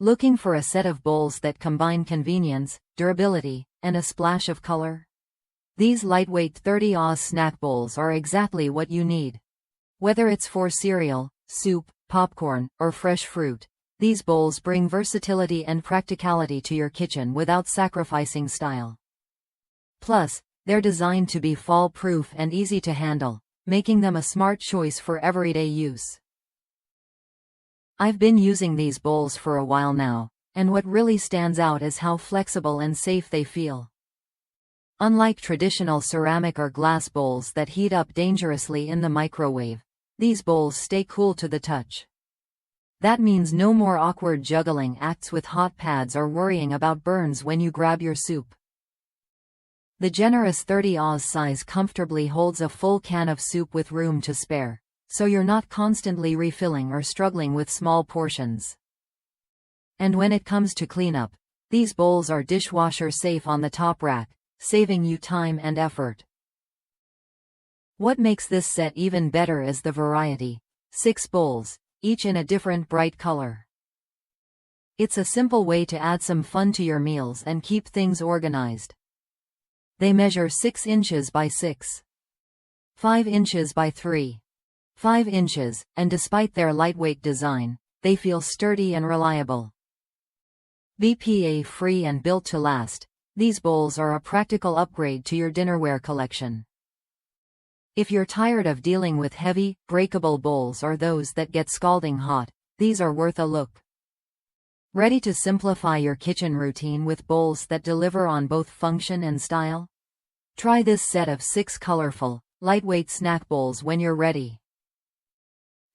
Looking for a set of bowls that combine convenience, durability, and a splash of color? These lightweight 30 Oz snack bowls are exactly what you need. Whether it's for cereal, soup, popcorn, or fresh fruit, these bowls bring versatility and practicality to your kitchen without sacrificing style. Plus, they're designed to be fall-proof and easy to handle, making them a smart choice for everyday use. I've been using these bowls for a while now, and what really stands out is how flexible and safe they feel. Unlike traditional ceramic or glass bowls that heat up dangerously in the microwave, these bowls stay cool to the touch. That means no more awkward juggling acts with hot pads or worrying about burns when you grab your soup. The generous 30 Oz size comfortably holds a full can of soup with room to spare, so you're not constantly refilling or struggling with small portions. And when it comes to cleanup, these bowls are dishwasher safe on the top rack, saving you time and effort. What makes this set even better is the variety: 6 bowls, each in a different bright color. It's a simple way to add some fun to your meals and keep things organized. They measure 6 inches by 6, 5 inches by 3, 5 inches, and despite their lightweight design, they feel sturdy and reliable. BPA-free and built to last, these bowls are a practical upgrade to your dinnerware collection. If you're tired of dealing with heavy, breakable bowls or those that get scalding hot, these are worth a look. Ready to simplify your kitchen routine with bowls that deliver on both function and style? Try this set of 6 colorful, lightweight snack bowls when you're ready.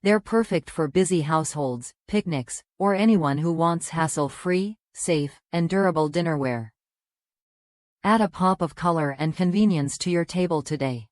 They're perfect for busy households, picnics, or anyone who wants hassle-free, safe, and durable dinnerware. Add a pop of color and convenience to your table today.